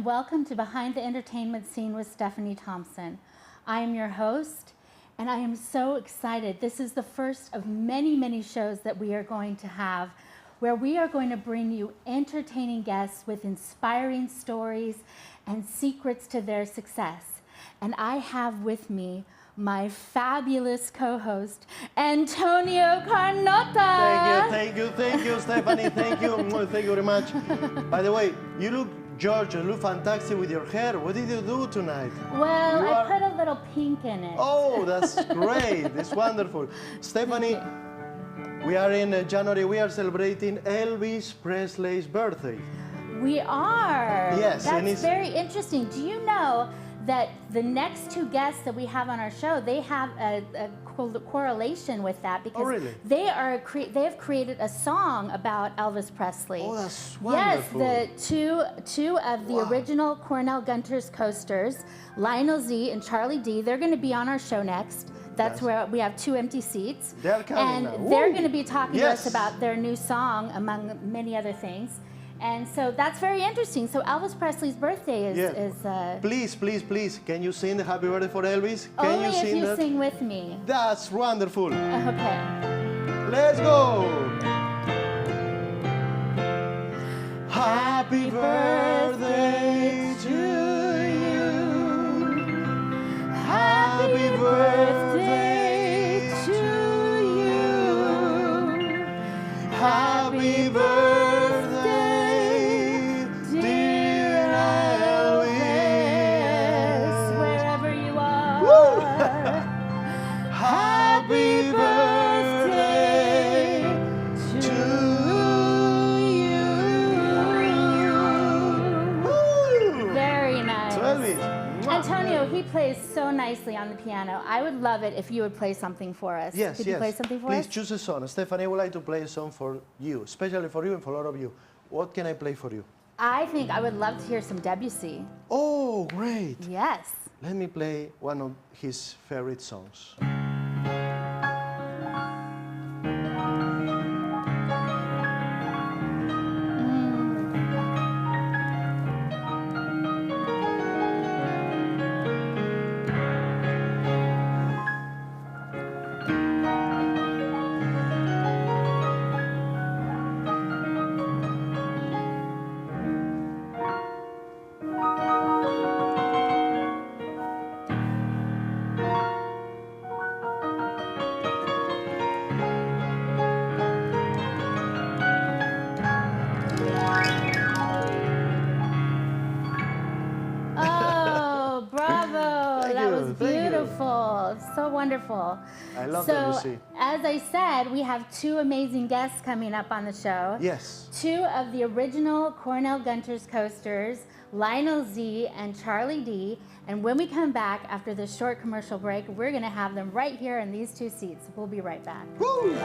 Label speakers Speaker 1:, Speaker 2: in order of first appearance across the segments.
Speaker 1: and welcome to Behind the Entertainment Scene with Stephanie Thompson. I am your host, and I am so excited. This is the first of many, many shows that we are going to have where we are going to bring you entertaining guests with inspiring stories and secrets to their success. And I have with me my fabulous co-host, Antonio Carnota.
Speaker 2: Thank you, Stephanie. Thank you very much. By the way, you look George, you look fantastic with your hair. What did you do tonight?
Speaker 1: Well, I put a little pink in it.
Speaker 2: Oh, that's great. It's wonderful. Stephanie, we are in January. We are celebrating Elvis Presley's birthday.
Speaker 1: We are.
Speaker 2: Yes.
Speaker 1: That's very interesting. Do you know that the next two guests that we have on our show, they have a correlation with that because they have created a song about Elvis Presley.
Speaker 2: Oh, that's wonderful.
Speaker 1: Yes, the two of the original Cornell Gunter's coasters, Lionel Z and Charlie D, they're going to be on our show next. That's where we have 2 empty seats.
Speaker 2: They're coming now.
Speaker 1: And they're going to be talking to us about their new song, among many other things. And so that's very interesting. So Elvis Presley's birthday is
Speaker 2: Please, can you sing the happy birthday for Elvis? Can
Speaker 1: only
Speaker 2: you sing
Speaker 1: if you
Speaker 2: that?
Speaker 1: sing with me.
Speaker 2: That's wonderful.
Speaker 1: Okay.
Speaker 2: Let's go. Happy birthday to you. Happy birthday to you. Happy birthday. Happy birthday to you.
Speaker 1: Very nice.
Speaker 2: Elvis.
Speaker 1: Antonio, he plays so nicely on the piano. I would love it if you would play something for us.
Speaker 2: Yes,
Speaker 1: Could you play something for us?
Speaker 2: Please choose a song. Stephanie, I would like to play a song for you, especially for you and for all of you. What can I play for you?
Speaker 1: I think I would love to hear some Debussy.
Speaker 2: Oh, great.
Speaker 1: Yes.
Speaker 2: Let me play one of his favorite songs.
Speaker 1: Beautiful, so wonderful.
Speaker 2: I love Debussy.
Speaker 1: So, as I said, we have 2 amazing guests coming up on the show.
Speaker 2: Yes.
Speaker 1: 2 of the original Cornell Gunter's coasters, Lionel Z and Charlie D. And when we come back after this short commercial break, we're going to have them right here in these 2 seats. We'll be right back.
Speaker 2: Woo!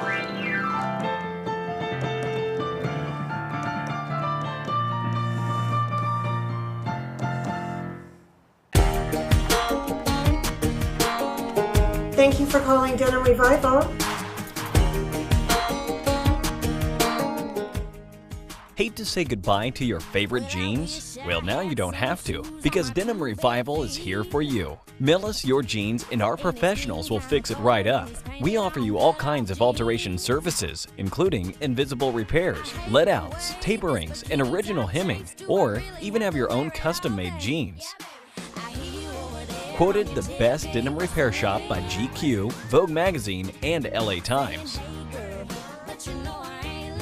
Speaker 3: Thank you for calling Gunter Revival.
Speaker 4: Hate to say goodbye to your favorite jeans? Well, now you don't have to, because Denim Revival is here for you. Mail us your jeans and our professionals will fix it right up. We offer you all kinds of alteration services, including invisible repairs, let-outs, taperings, and original hemming, or even have your own custom-made jeans. Quoted the best denim repair shop by GQ, Vogue Magazine, and LA Times.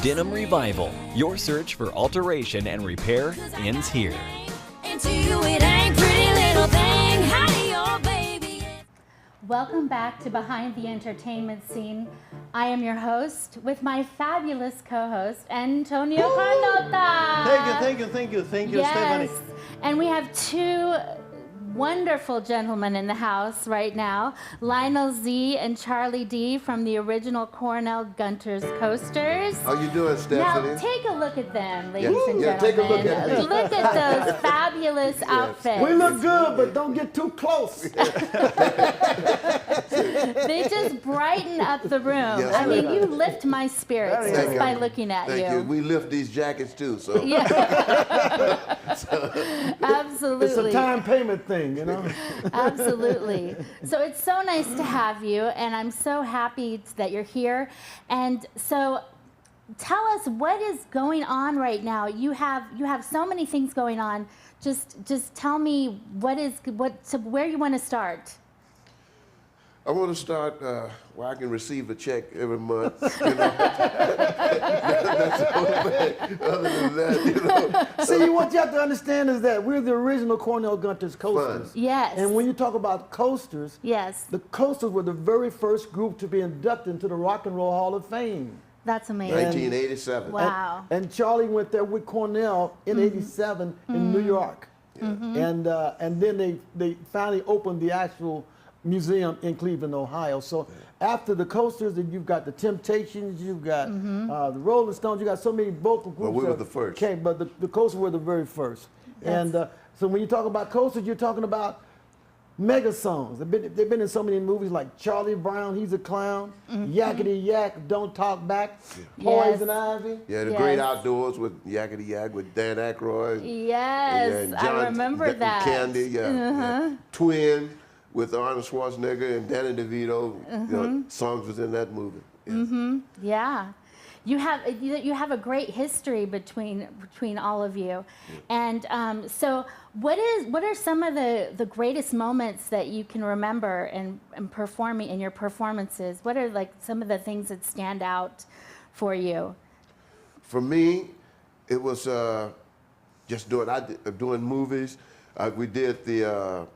Speaker 4: Denim Revival, your search for alteration and repair ends here.
Speaker 1: Welcome back to Behind the Entertainment Scene. I am your host with my fabulous co-host, Antonio Carnota.
Speaker 2: Thank you,
Speaker 1: yes.
Speaker 2: Stephanie.
Speaker 1: And we have 2 wonderful gentlemen in the house right now, Lionel Z and Charlie D from the original Cornell Gunter's Coasters.
Speaker 5: How you doing, Stephanie?
Speaker 1: Now take a look at them, ladies and
Speaker 5: Yeah,
Speaker 1: gentlemen.
Speaker 5: take a look at me.
Speaker 1: Look at those fabulous outfits.
Speaker 6: We look good, but don't get too close.
Speaker 1: They just brighten up the room.
Speaker 5: Yes,
Speaker 1: I mean,
Speaker 5: ma'am.
Speaker 1: you lift my spirits
Speaker 5: Thank
Speaker 1: just
Speaker 5: you.
Speaker 1: by looking at
Speaker 5: Thank you. We lift these jackets too, so.
Speaker 1: Yeah. Absolutely.
Speaker 6: It's a time payment thing, you know?
Speaker 1: Absolutely. So it's so nice to have you, and I'm so happy that you're here. And so tell us what is going on right now. You have so many things going on. Just tell me where you want to start.
Speaker 5: I want to start where I can receive a check every month. You know? That's the only thing. Other than that, you know.
Speaker 6: See, what you have to understand is that we're the original Cornell Gunter's Coasters.
Speaker 5: Fun.
Speaker 1: Yes.
Speaker 6: And when you talk about coasters,
Speaker 1: Yes.
Speaker 6: the Coasters were the very first group to be inducted into the Rock and Roll Hall of Fame.
Speaker 1: That's amazing.
Speaker 5: 1987.
Speaker 1: Wow.
Speaker 6: And Charlie went there with Cornell in '87 in New York. And then they finally opened the actual museum in Cleveland, Ohio. So after the Coasters, then you've got the Temptations, you've got the Rolling Stones, you got so many vocal groups.
Speaker 5: Well, we were
Speaker 6: that
Speaker 5: the first.
Speaker 6: Came, but the Coasters were the very first. And so when you talk about Coasters, you're talking about mega songs. They've been in so many movies like Charlie Brown, He's a Clown, Yakety Yak, Don't Talk Back, Poison Ivy.
Speaker 5: Yeah, the
Speaker 1: Yes.
Speaker 5: Great Outdoors with Yakety Yak with Dan Aykroyd.
Speaker 1: Yes,
Speaker 5: and
Speaker 1: I remember that.
Speaker 5: Candy, yeah. Twin with Arnold Schwarzenegger and Danny DeVito. You know, songs was in that movie. Yeah.
Speaker 1: Yeah. You have a great history between all of you, and so what are some of the greatest moments that you can remember and performing in your performances? What are like some of the things that stand out for you?
Speaker 5: For me, it was just doing movies. We did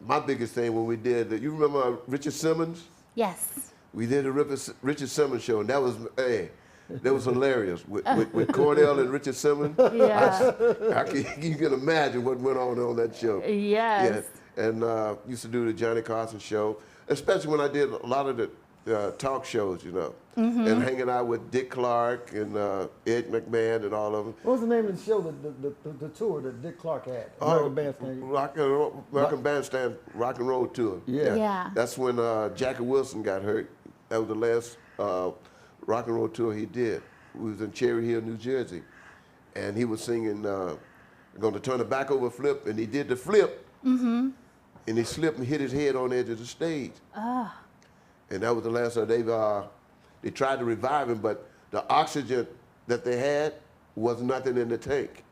Speaker 5: my biggest thing when we did you remember Richard Simmons?
Speaker 1: Yes.
Speaker 5: We did a Richard Simmons show, and that was that was hilarious with Cornell and Richard Simmons.
Speaker 1: Yeah.
Speaker 5: You can imagine what went on that show.
Speaker 1: Yes.
Speaker 5: Yeah, and used to do the Johnny Carson show, especially when I did a lot of the talk shows, you know, and hanging out with Dick Clark and Ed McMahon and all of them.
Speaker 6: What was the name of the show, the tour that Dick Clark had? American Bandstand.
Speaker 5: American Bandstand Rock and Roll Tour.
Speaker 1: Yeah.
Speaker 5: That's when Jackie Wilson got hurt. That was the last rock and roll tour he did. We was in Cherry Hill, New Jersey, and he was singing "Going to Turn the Back Over Flip," and he did the flip, and he slipped and hit his head on the edge of the stage. And that was the last time they tried to revive him, but the oxygen that they had was nothing in the tank.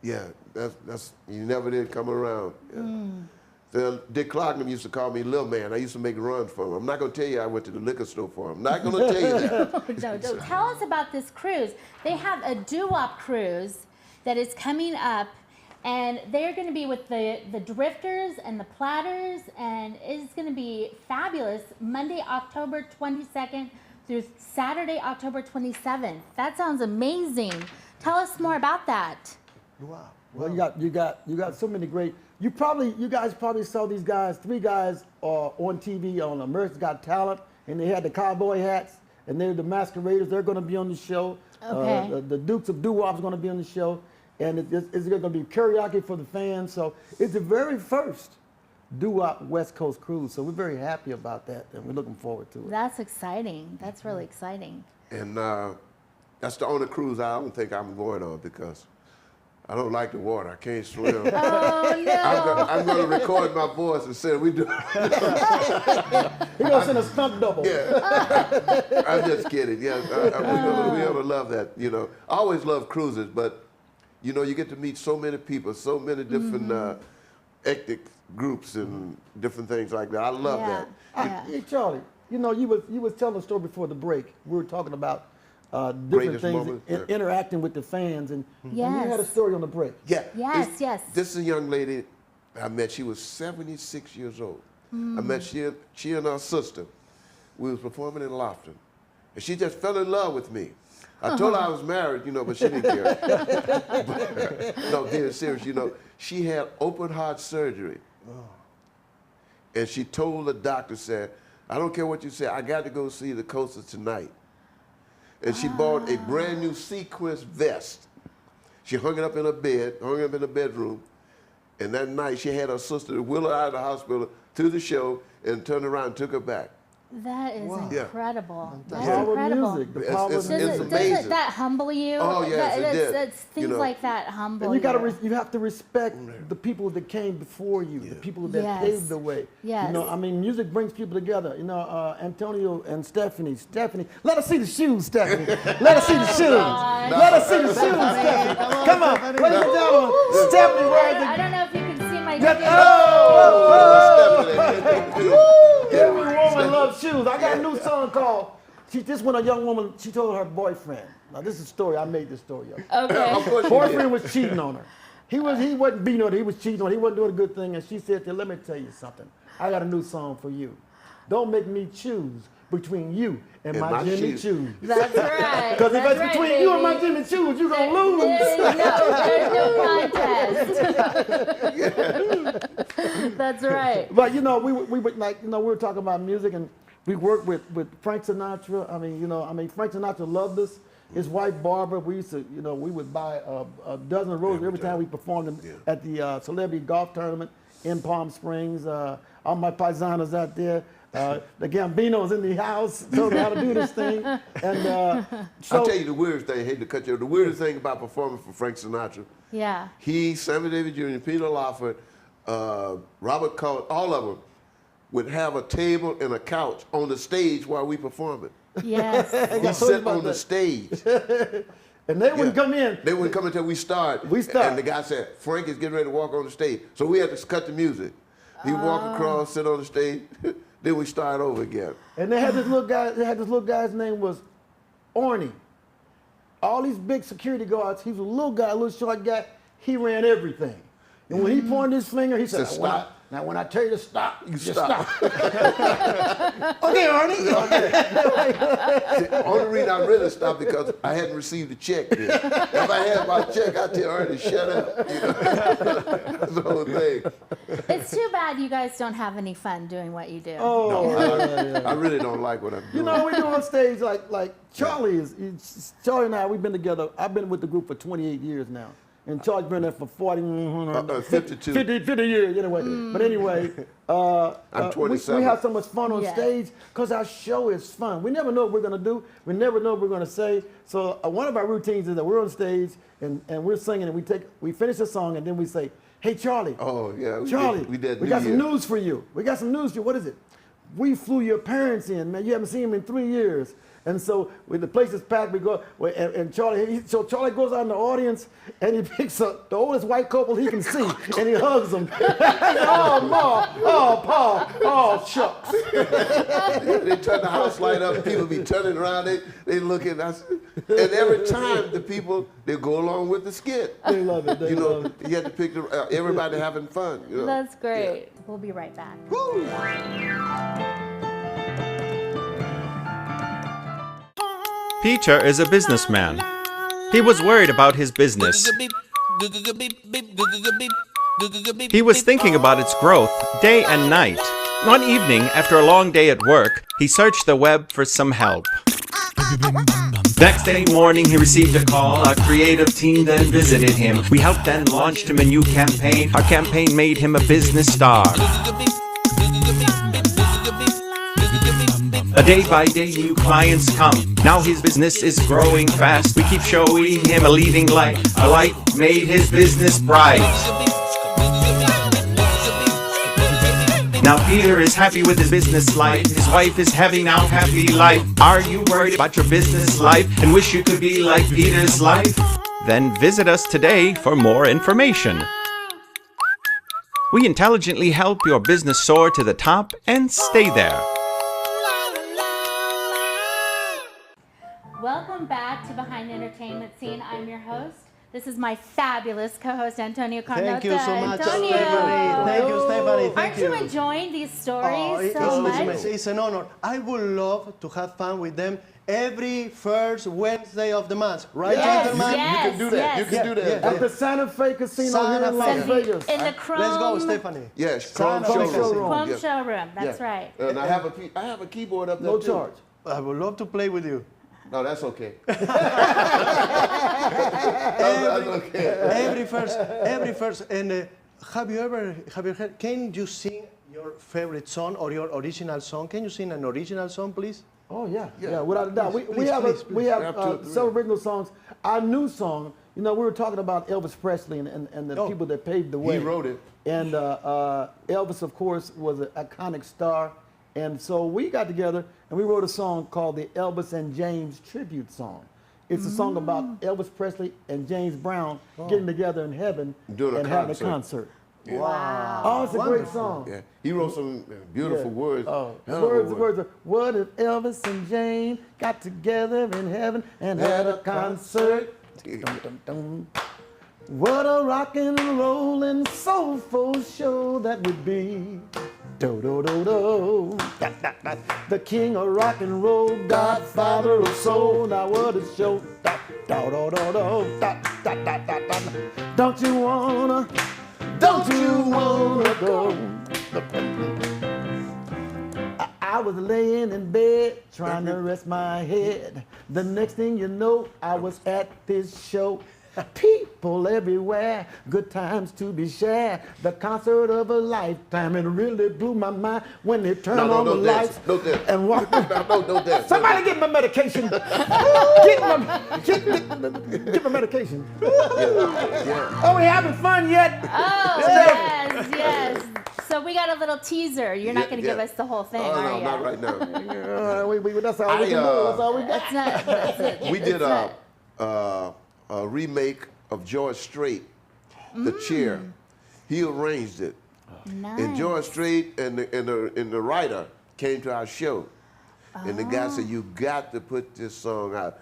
Speaker 5: Yeah, that's he never did come around. Yeah. So Dick Clark used to call me Little Man. I used to make runs for him. I'm not going to tell you I went to the liquor store for him. I'm not going to tell you that.
Speaker 1: No. Tell us about this cruise. They have a doo-wop cruise that is coming up, and they're going to be with the Drifters and the Platters, and it's going to be fabulous. Monday, October 22nd through Saturday, October 27th. That sounds amazing. Tell us more about that.
Speaker 2: Wow.
Speaker 6: Well, you got so many great. You guys probably saw these guys, 3 guys on TV on America's Got Talent, and they had the cowboy hats, and they're the masqueraders. They're going to be on the show.
Speaker 1: Okay.
Speaker 6: The Dukes of Doo-Wop is going to be on the show, and it's going to be karaoke for the fans. So it's the very first Doo-Wop West Coast cruise. So we're very happy about that, and we're looking forward to it.
Speaker 1: That's exciting. That's really exciting.
Speaker 5: And that's the only cruise I don't think I'm going on because I don't like the water. I can't swim.
Speaker 1: Oh, no.
Speaker 5: I'm going to record my voice and say we do.
Speaker 6: He's going to send a stunt double.
Speaker 5: Yeah. I'm just kidding. Yeah, we ever love that. You know, I always love cruises, but you know, you get to meet so many people, so many different ethnic groups and different things like that. I love that.
Speaker 6: Hey, Charlie, you know, you was telling a story before the break. We were talking about different
Speaker 5: Greatest
Speaker 6: things,
Speaker 5: moment, yeah.
Speaker 6: interacting with the fans, and you
Speaker 1: Yes.
Speaker 6: had a story on the break.
Speaker 5: Yeah.
Speaker 1: Yes.
Speaker 5: This is a young lady I met. She was 76 years old. I met she and her sister. We was performing in Lofton, and she just fell in love with me. I told her I was married, you know, but she didn't care. No, being serious, you know, she had open heart surgery, And she told the doctor, said, I don't care what you say, I got to go see the Coasters tonight. And she bought a brand new sequence vest. She hung it up in her bed, hung it up in her bedroom. And that night she had her sister wheel her out of the hospital to the show and turned around and took her back.
Speaker 1: That is incredible. That's
Speaker 6: Power of
Speaker 1: incredible.
Speaker 6: music. The power of
Speaker 5: It's
Speaker 6: music.
Speaker 5: amazing.
Speaker 1: Does that humble you?
Speaker 5: Oh, yes, it did.
Speaker 1: It's things
Speaker 5: You know.
Speaker 1: like that humble
Speaker 6: And you got
Speaker 1: you.
Speaker 6: to you have to respect the people that came before you, the people that
Speaker 1: Yes.
Speaker 6: paved the way.
Speaker 1: Yes.
Speaker 6: You know, I mean, music brings people together. You know, Antonio and Stephanie. Stephanie, let us see the shoes, Stephanie. Let us see the shoes. Let us see the shoes, Stephanie. Come on, ladies and gentlemen. Stephanie wears the.
Speaker 1: I don't know if you can see my
Speaker 6: Every woman loves shoes. I got a new song called. This when a young woman, she told her boyfriend. Now this is a story. I made this story up.
Speaker 1: Okay.
Speaker 6: Boyfriend was cheating on her. He wasn't beating her. He was cheating on her. He wasn't doing a good thing. And she said, "Let me tell you something. I got a new song for you. Don't make me choose between you and my Jimmy Choos.
Speaker 1: That's right.
Speaker 6: Because if
Speaker 1: That's
Speaker 6: it's
Speaker 1: right,
Speaker 6: between
Speaker 1: baby.
Speaker 6: you and my Jimmy Choos, you're gonna lose."
Speaker 1: There's no contest. That's right.
Speaker 6: But you know, we would like, you know, we were talking about music, and we worked with Frank Sinatra. I mean, Frank Sinatra loved us. His wife Barbara, we used to, you know, we would buy a dozen of roses every time we performed at the celebrity golf tournament in Palm Springs. All my paisanos out there. The Gambinos in the house told me how to do this thing. And so
Speaker 5: I'll tell you the weirdest thing, I hate to cut you off, the weirdest thing about performing for Frank Sinatra.
Speaker 1: Yeah.
Speaker 5: He, Sammy Davis Jr., Peter Lawford, Robert Cullen, all of them would have a table and a couch on the stage while we performing.
Speaker 1: Yes.
Speaker 5: He sat on the stage.
Speaker 6: and they wouldn't come in.
Speaker 5: They wouldn't come until we start. And the guy said, Frank is getting ready to walk on the stage. So we had to cut the music. He'd walk across, sit on the stage, then we start over again.
Speaker 6: And they had this little guy. They had this little guy's name was Orny. All these big security guards. He was a little guy, a little short guy. He ran everything. And when he pointed his finger, he said,
Speaker 5: stop.
Speaker 6: Now when I tell you to stop,
Speaker 5: You
Speaker 6: just
Speaker 5: stop.
Speaker 6: Okay, Arnie.
Speaker 5: The only reason I really stopped because I hadn't received a check then. If I had my check, I'd tell Ernie, shut up. You know? That's the whole thing.
Speaker 1: It's too bad you guys don't have any fun doing what you do.
Speaker 5: I really don't like what I'm doing.
Speaker 6: You know, we do on stage like Charlie Charlie and I, we've been together. I've been with the group for 28 years now. And Charlie's been there for
Speaker 5: 52.
Speaker 6: 50 years, anyway. But anyway,
Speaker 5: I'm 27.
Speaker 6: we have so much fun on
Speaker 1: Yeah.
Speaker 6: stage because our show is fun. We never know what we're going to do. We never know what we're going to say. So one of our routines is that we're on stage and we're singing and we finish a song and then we say, "Hey, Charlie."
Speaker 5: Oh, yeah.
Speaker 6: Charlie,
Speaker 5: we did
Speaker 6: we got some news for you. We got some news for you. What is it? We flew your parents in, man. You haven't seen them in 3 years. And so when the place is packed, we go, and Charlie, so Charlie goes out in the audience and he picks up the oldest white couple he can see and he hugs them. Oh, Ma, oh, Pa, oh, shucks.
Speaker 5: They turn the house light up, people be turning around, they look at us. And every time the people, they go along with the skit.
Speaker 6: They love it.
Speaker 5: You know, you have to pick everybody having fun. You know?
Speaker 1: That's great. We'll be right back.
Speaker 7: Peter is a businessman. He was worried about his business. He was thinking about its growth day and night. One evening, after a long day at work, he searched the web for some help. Next day morning, he received a call. Our creative team then visited him. We helped then launched him a new campaign. Our campaign made him a business star. A day by day new clients come. Now his business is growing fast. We keep showing him a leading light. A light made his business bright. Now Peter is happy with his business life. His wife is having now happy life. Are you worried about your business life and wish you could be like Peter's life? Then visit us today for more information. We intelligently help your business soar to the top and stay there.
Speaker 1: Welcome back to Behind the Entertainment Scene. I'm your host. This is my fabulous co-host, Antonio Carnota.
Speaker 2: Thank you so much,
Speaker 1: Antonio.
Speaker 2: Stephanie. Thank you, Stephanie. Thank
Speaker 1: Aren't you enjoying these stories so much?
Speaker 2: It's an honor. I would love to have fun with them every first Wednesday of the month. Right,
Speaker 1: Yes,
Speaker 2: gentlemen?
Speaker 1: yes,
Speaker 5: You can do that.
Speaker 1: yes.
Speaker 5: You can do that.
Speaker 6: At the Santa Fe Casino
Speaker 2: Santa
Speaker 6: here in Las
Speaker 2: Fe.
Speaker 6: Vegas.
Speaker 1: In the Chrome,
Speaker 2: Let's go, Stephanie.
Speaker 5: Yes, Chrome
Speaker 6: Santa Fe
Speaker 5: showroom.
Speaker 1: Chrome
Speaker 5: Yes.
Speaker 1: showroom. That's
Speaker 5: Yeah.
Speaker 1: right.
Speaker 5: And I have a keyboard up there
Speaker 6: No
Speaker 5: too.
Speaker 6: charge.
Speaker 2: I would love to play with you.
Speaker 5: No, that's okay. That's okay.
Speaker 2: Every first, and have you ever heard, can you sing your favorite song or your original song? Can you sing an original song, please?
Speaker 6: Oh yeah, without a doubt. We
Speaker 2: Please,
Speaker 6: have
Speaker 2: please,
Speaker 6: we
Speaker 2: please.
Speaker 6: have
Speaker 5: Have two or three.
Speaker 6: several original songs. Our new song, you know, we were talking about Elvis Presley and the
Speaker 2: Oh.
Speaker 6: people that paved the way.
Speaker 5: He wrote it.
Speaker 6: And Elvis, of course, was an iconic star. And so we got together and we wrote a song called the Elvis and James Tribute Song. It's a song about Elvis Presley and James Brown getting together in heaven
Speaker 5: Doing a
Speaker 6: and having a
Speaker 5: concert.
Speaker 6: concert.
Speaker 1: Wow.
Speaker 6: Oh, it's a great song.
Speaker 5: Yeah, he wrote some beautiful words.
Speaker 6: Oh,
Speaker 5: Hell of a
Speaker 6: words of what if Elvis and Jane got together in heaven and had a concert? Dum, dum, dum. What a rock and rollin' soulful show that would be. Do do do do. Da, da, da. The king of rock and roll, godfather of soul. Now what a show. Da, da, da, da, da, da, da, da, da, da. Don't you wanna go? I was laying in bed trying to rest my head. The next thing you know, I was at this show. People everywhere, good times to be shared. The concert of a lifetime. It really blew my mind when they turned on the lights and walked.
Speaker 5: No dance.
Speaker 6: Somebody get my medication. get my medication.
Speaker 5: Yeah.
Speaker 6: Are we having fun yet?
Speaker 1: Oh, yes, yes. So we got a little teaser. You're not
Speaker 5: Yeah,
Speaker 1: going to give
Speaker 5: yeah.
Speaker 1: us the whole thing,
Speaker 5: Oh,
Speaker 1: are
Speaker 5: no,
Speaker 1: you?
Speaker 5: not right now.
Speaker 6: That's all we can do. That's all we got.
Speaker 1: That's not. That's it.
Speaker 5: We did
Speaker 1: It's
Speaker 5: a remake of George Strait, The Chair. He arranged it.
Speaker 1: Nice.
Speaker 5: And George Strait and the writer came to our show. And the guy said, you got to put this song out.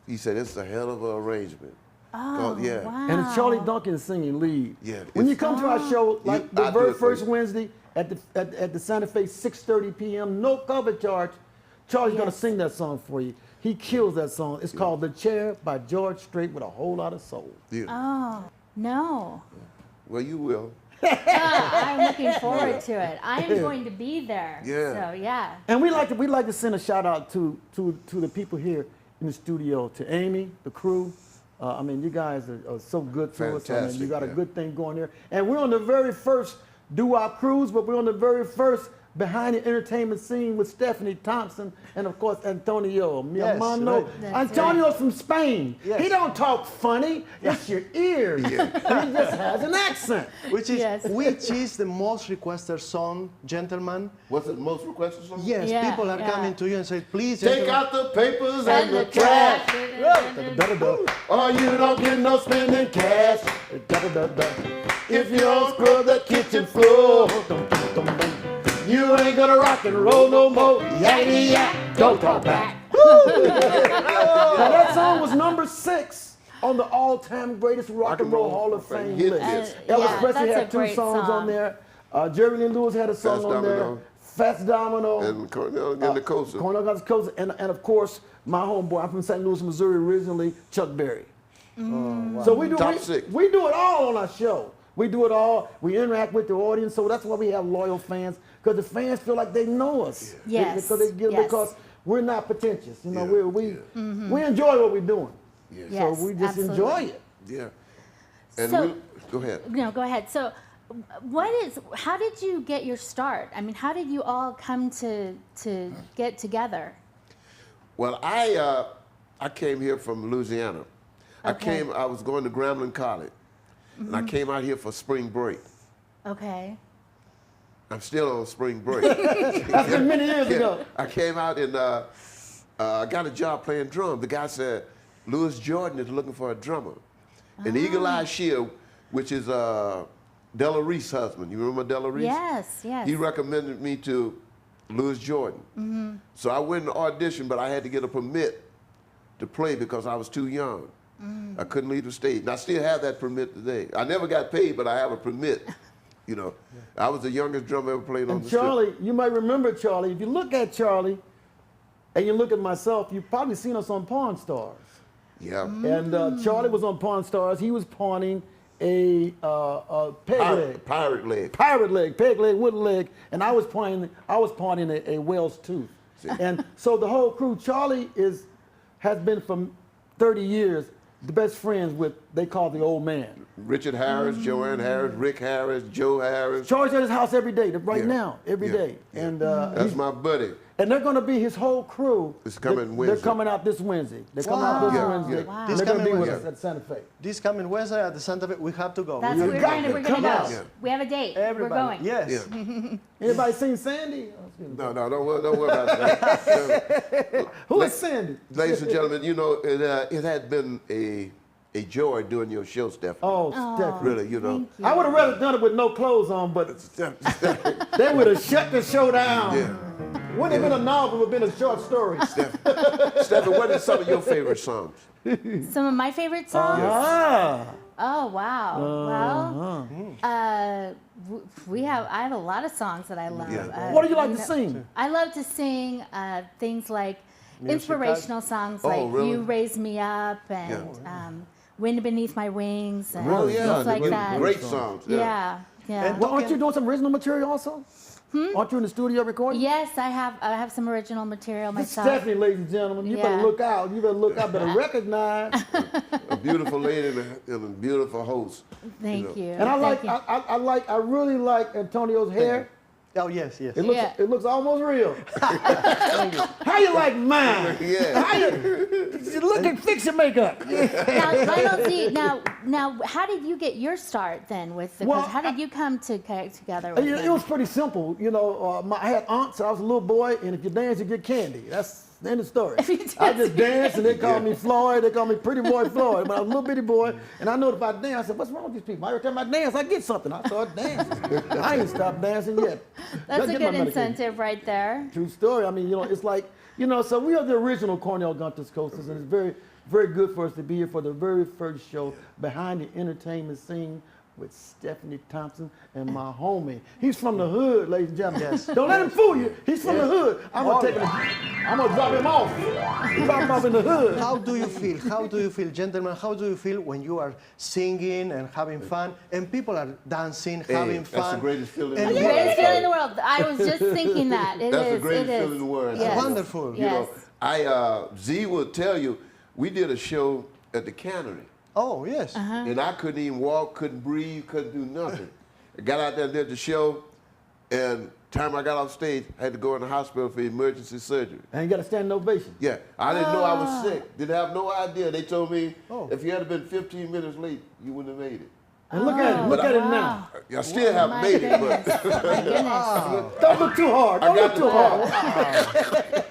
Speaker 5: He said, it's a hell of an arrangement.
Speaker 1: Oh,
Speaker 5: Yeah.
Speaker 1: wow.
Speaker 6: And it's Charlie Duncan singing lead.
Speaker 5: Yeah,
Speaker 6: When you
Speaker 5: it's-
Speaker 6: come to our show, like
Speaker 5: I
Speaker 6: the
Speaker 5: do
Speaker 6: very
Speaker 5: it for
Speaker 6: first
Speaker 5: you.
Speaker 6: Wednesday at the Santa Fe, 6:30 p.m., no cover charge. Charlie's gonna
Speaker 1: Yes.
Speaker 6: sing that song for you. He kills that song. It's called "The Chair" by George Strait with a whole lot of soul.
Speaker 5: Yeah.
Speaker 1: Oh, no.
Speaker 5: Well, you will.
Speaker 1: I'm looking forward to it. I am going to be there.
Speaker 5: Yeah.
Speaker 1: So, yeah.
Speaker 6: And we like to send a shout out to the people here in the studio, to Amy, the crew. I mean, you guys are so good to us. I mean, you
Speaker 5: Fantastic,
Speaker 6: got a
Speaker 5: yeah.
Speaker 6: good thing going there. And we're on the very first doo-wop cruise, but we're on the very first behind the entertainment scene with Stephanie Thompson and, of course, Antonio, mi
Speaker 2: Yes,
Speaker 6: hermano.
Speaker 2: right.
Speaker 1: That's
Speaker 6: Antonio's from Spain.
Speaker 2: Yes.
Speaker 6: He don't talk funny. It's your ears. He just has an accent.
Speaker 2: Which is
Speaker 1: Yes.
Speaker 2: which is the most requested song, gentlemen?
Speaker 5: What's the most requested song?
Speaker 2: Yes,
Speaker 1: Yeah,
Speaker 2: people are
Speaker 1: yeah.
Speaker 2: coming to you and say, please,
Speaker 5: Take
Speaker 2: gentlemen,
Speaker 5: out the papers
Speaker 1: And the trash.
Speaker 5: or you don't get no spending cash. If you don't scrub the kitchen floor, you ain't gonna rock and roll no more. Yakety yak, don't talk back.
Speaker 6: Now, that song was number 6 on the all-time greatest rock and roll Hall of Fame
Speaker 5: hit
Speaker 6: list.
Speaker 5: list.
Speaker 6: Elvis
Speaker 1: Yeah,
Speaker 6: Presley
Speaker 1: that's a
Speaker 6: had 2
Speaker 1: great
Speaker 6: songs
Speaker 1: song.
Speaker 6: on there. Jerry Lee Lewis had a song
Speaker 5: Fats
Speaker 6: on there.
Speaker 5: Domino.
Speaker 6: Fats Domino.
Speaker 5: And Cornell getting the coaster.
Speaker 6: Cornell got the coast. And of course, my homeboy, I'm from St. Louis, Missouri originally, Chuck Berry. So we do
Speaker 5: Top six.
Speaker 6: we do it all on our show. We do it all. We interact with the audience, so that's why we have loyal fans, because the fans feel like they know us.
Speaker 1: Yes,
Speaker 6: Because
Speaker 1: yes.
Speaker 6: we're not pretentious. You know,
Speaker 5: Yeah,
Speaker 6: we enjoy what we're doing.
Speaker 5: Yes.
Speaker 1: Yes,
Speaker 6: So we just
Speaker 1: absolutely.
Speaker 6: enjoy it.
Speaker 5: Yeah. And
Speaker 1: So-
Speaker 5: go ahead.
Speaker 1: No, go ahead. So, how did you get your start? I mean, how did you all come to get together?
Speaker 5: Well, I came here from Louisiana.
Speaker 1: Okay.
Speaker 5: I was going to Grambling College, and I came out here for spring break.
Speaker 1: Okay.
Speaker 5: I'm still on spring break.
Speaker 6: That's been many years ago.
Speaker 5: I came out and I got a job playing drums. The guy said, Louis Jordan is looking for a drummer. And Eagle Eye Shield, which is Della Reese's husband. You remember Della Reese?
Speaker 1: Yes, yes.
Speaker 5: He recommended me to Louis Jordan. So I went and auditioned, but I had to get a permit to play because I was too young. I couldn't leave the stage. And I still have that permit today. I never got paid, but I have a permit. You know, I was the youngest drummer ever played on
Speaker 6: And
Speaker 5: the
Speaker 6: Charlie, you might remember Charlie. If you look at Charlie and you look at myself, you've probably seen us on Pawn Stars.
Speaker 5: Yeah.
Speaker 6: And Charlie was on Pawn Stars. He was pawning a peg leg.
Speaker 5: Pirate leg.
Speaker 6: Pirate leg, peg leg, wooden leg, and I was pawning a whale's tooth. And so the whole crew, Charlie has been from 30 years the best friends with, they call the old man.
Speaker 5: Richard Harris, Joanne Harris, Rick Harris, Joe Harris.
Speaker 6: Charlie's at his house every day, right now, every day. And
Speaker 5: that's my buddy.
Speaker 6: And they're going to be his whole crew.
Speaker 5: It's coming Wednesday.
Speaker 6: They're coming out this Wednesday. They're coming out this Wednesday.
Speaker 1: Wow.
Speaker 6: They're going to be with us at Santa Fe.
Speaker 2: This coming Wednesday at the Santa Fe, we have to go.
Speaker 1: That's we're going to go.
Speaker 2: Yeah.
Speaker 1: We have a date.
Speaker 2: Everybody.
Speaker 1: We're going.
Speaker 2: Yes.
Speaker 5: Yeah.
Speaker 6: Anybody seen Sandy?
Speaker 5: No, don't worry about that.
Speaker 6: Who is Sandy?
Speaker 5: Ladies and gentlemen, you know, it had been a joy doing your show, Stephanie.
Speaker 6: Oh, Stephanie.
Speaker 5: Really, you know.
Speaker 6: I would have rather done it with no clothes on, but they would have shut the show down.
Speaker 5: Yeah.
Speaker 6: Wouldn't have been a novel, it would have been a short story.
Speaker 5: Stephanie, what are some of your favorite songs?
Speaker 1: Some of my favorite songs? Oh, wow. Well, I have a lot of songs that I love.
Speaker 5: Yeah.
Speaker 6: What do you like to sing?
Speaker 1: I love to sing things like inspirational songs
Speaker 5: Oh,
Speaker 1: like
Speaker 5: really?
Speaker 1: You Raise Me Up and Wind Beneath My Wings and
Speaker 5: Oh, yeah.
Speaker 1: things like that.
Speaker 5: Great songs.
Speaker 1: Yeah, yeah.
Speaker 2: And
Speaker 6: Well, aren't you doing some original material also? Aren't you in the studio recording?
Speaker 1: Yes, I have some original material
Speaker 6: This
Speaker 1: myself.
Speaker 6: Stephanie, ladies and gentlemen, you better
Speaker 1: Yeah.
Speaker 6: look out. You better look out. Better recognize.
Speaker 5: A beautiful lady and a beautiful host.
Speaker 1: Thank you.
Speaker 6: And I really like Antonio's hair.
Speaker 2: Oh, yes, yes.
Speaker 6: It looks almost real. How you like mine?
Speaker 5: Yeah.
Speaker 6: How you look and fix your makeup.
Speaker 1: Now, I don't see. Now, how did you get your start then with the?
Speaker 6: Well,
Speaker 1: how did you come to together with
Speaker 6: It was pretty simple. You know, I had aunts. I was a little boy, and if you dance, you get candy. That's the end of the story. I just danced, and they called me Floyd. They called me Pretty Boy Floyd. But I was a little bitty boy, and I know if I dance, I said, "What's wrong with these people?" Every time I dance, I get something. I started dancing. I ain't stopped dancing yet.
Speaker 1: That's
Speaker 6: Gotta
Speaker 1: a
Speaker 6: get my
Speaker 1: good
Speaker 6: medication.
Speaker 1: incentive right there.
Speaker 6: True story. I mean, you know, it's like, you know, so we are the original Cornell Gunter's Coasters, and it's very, very good for us to be here for the very first show behind the entertainment scene with Stephanie Thompson and my homie. He's from the hood, ladies and gentlemen.
Speaker 2: Yes.
Speaker 6: Don't let him fool you. He's from the hood. I'm gonna drop him off. Drop him off in the hood.
Speaker 2: How do you feel? How do you feel, gentlemen? How do you feel when you are singing and having fun and people are dancing, having fun?
Speaker 5: That's the greatest feeling in
Speaker 2: And
Speaker 5: the
Speaker 1: The
Speaker 5: world.
Speaker 1: greatest feeling in the world. I was just thinking that.
Speaker 5: That's the greatest feeling in the world.
Speaker 1: Yes.
Speaker 2: Wonderful.
Speaker 5: You know, Z will tell you, we did a show at the cannery.
Speaker 2: Oh, yes.
Speaker 5: And I couldn't even walk, couldn't breathe, couldn't do nothing. I got out there and did the show, and time I got off stage, I had to go in the hospital for emergency surgery.
Speaker 6: And you got a standing ovation.
Speaker 5: Yeah, I didn't know I was sick. Didn't have no idea. They told me
Speaker 2: Oh.
Speaker 5: if you had been 15 minutes late, you wouldn't have made it.
Speaker 6: And look at him. Look at him now.
Speaker 5: I still haven't
Speaker 1: My
Speaker 5: made it,
Speaker 1: goodness.
Speaker 5: but
Speaker 1: My goodness.
Speaker 6: Don't look too hard. Don't look too hard.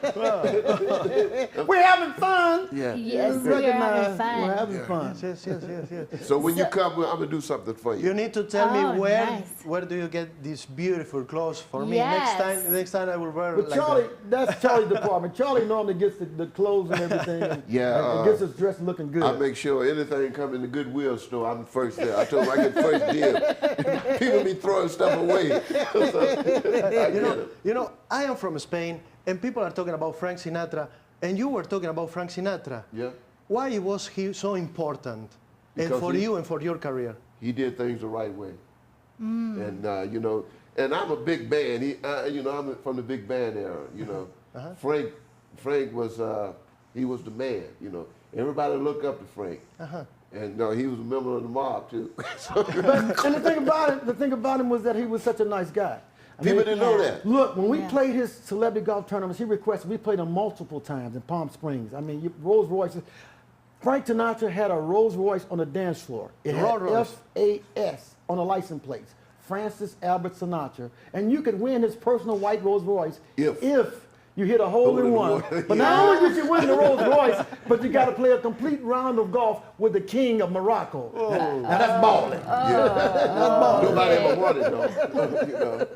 Speaker 6: We're having fun.
Speaker 5: yeah.
Speaker 1: Yes, we are having
Speaker 6: Recognize
Speaker 1: fun.
Speaker 6: we're having fun.
Speaker 2: Yes.
Speaker 5: So when you come, I'm gonna do something for you.
Speaker 2: You need to tell
Speaker 1: Oh,
Speaker 2: me
Speaker 1: nice.
Speaker 2: where do you get these beautiful clothes for me?
Speaker 1: Yes.
Speaker 2: Next time I will wear
Speaker 6: But
Speaker 2: like
Speaker 6: Charlie,
Speaker 2: that.
Speaker 6: that's Charlie's department. Charlie normally gets the clothes and everything. And, and gets us dressed looking good.
Speaker 5: I make sure anything come in the Goodwill store, I'm first there. I told them I get first dibs. People be throwing stuff away.
Speaker 2: You know, I am from Spain, and people are talking about Frank Sinatra, and you were talking about Frank Sinatra.
Speaker 5: Yeah.
Speaker 2: Why was he so important, and
Speaker 5: Because
Speaker 2: for
Speaker 5: he-
Speaker 2: you and for your career?
Speaker 5: He did things the right way. And, you know, and I'm a big band. You know, I'm from the big band era, you know. Frank was, he was the man, you know. Everybody looked up to Frank. And he was a member of the mob, too.
Speaker 6: And the thing about him was that he was such a nice guy. I
Speaker 5: People
Speaker 6: mean,
Speaker 5: didn't know that.
Speaker 6: Look, when we played his celebrity golf tournaments, he requested, we played them multiple times in Palm Springs. I mean, Rolls Royces. Frank Sinatra had a Rolls Royce on the dance floor. It had
Speaker 2: Rolls Royce.
Speaker 6: FAS on the license plates. Francis Albert Sinatra. And you could win his personal white Rolls Royce if you hit a hole in one. But not only did you win the Rolls Royce, but you got to play a complete round of golf with the king of Morocco. Now that's balling.
Speaker 5: Nobody ever won it, though. You know.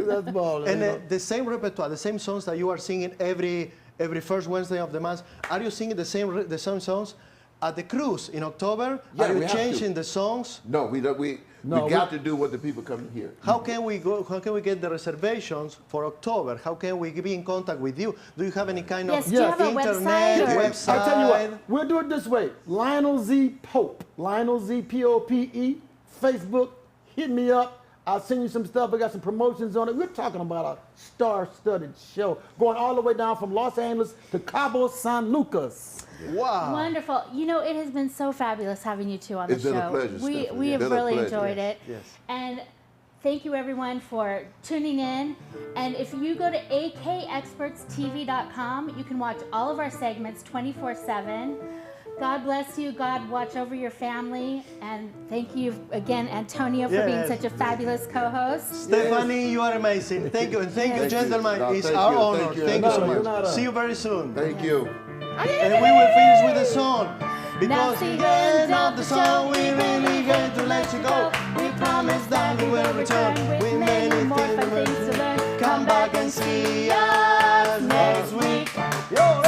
Speaker 6: That's balling.
Speaker 2: And the same repertoire, the same songs that you are singing every first Wednesday of the month, are you singing the same songs at the cruise in October?
Speaker 5: Yeah,
Speaker 2: Are
Speaker 5: we
Speaker 2: you
Speaker 5: have to.
Speaker 2: changing the songs?
Speaker 5: No, we don't. We got to do what the people come here.
Speaker 2: How can we go? How can we get the reservations for October? How can we be in contact with you? Do you have any kind
Speaker 1: Yes,
Speaker 2: of
Speaker 1: do you have a
Speaker 2: internet
Speaker 1: website or-
Speaker 2: website?
Speaker 6: I'll tell you what, we'll do it this way. Lionel Z Pope, Lionel Z Pope, Facebook, hit me up. I'll send you some stuff. I got some promotions on it. We're talking about a star-studded show going all the way down from Los Angeles to Cabo San Lucas.
Speaker 2: Wow.
Speaker 1: Wonderful. You know, it has been so fabulous having you two on the
Speaker 5: It's
Speaker 1: show.
Speaker 5: been a pleasure,
Speaker 1: We
Speaker 5: Stephanie.
Speaker 1: have
Speaker 5: It's been a
Speaker 1: really
Speaker 5: pleasure.
Speaker 1: enjoyed
Speaker 2: Yes,
Speaker 1: it.
Speaker 2: yes.
Speaker 1: And thank you everyone for tuning in. And if you go to akexpertstv.com, you can watch all of our segments 24/7. God bless you. God watch over your family. And thank you again, Antonio, for being
Speaker 2: Yes.
Speaker 1: such a fabulous co-host.
Speaker 2: Stephanie, you are amazing. Thank you. And thank you,
Speaker 5: Thank you.
Speaker 2: gentlemen.
Speaker 5: No,
Speaker 2: It's
Speaker 5: thank
Speaker 2: our
Speaker 5: you.
Speaker 2: honor.
Speaker 5: Thank you.
Speaker 2: Thank you so
Speaker 6: No, you're
Speaker 2: much.
Speaker 6: not
Speaker 2: See you very soon.
Speaker 5: Thank you.
Speaker 2: And we will finish with the song. Because
Speaker 1: see
Speaker 2: the end of the song, we really get to let you go. We promise that we will return with many
Speaker 1: more fun
Speaker 2: things
Speaker 1: things to learn.
Speaker 2: Come back and see us next week. Yo,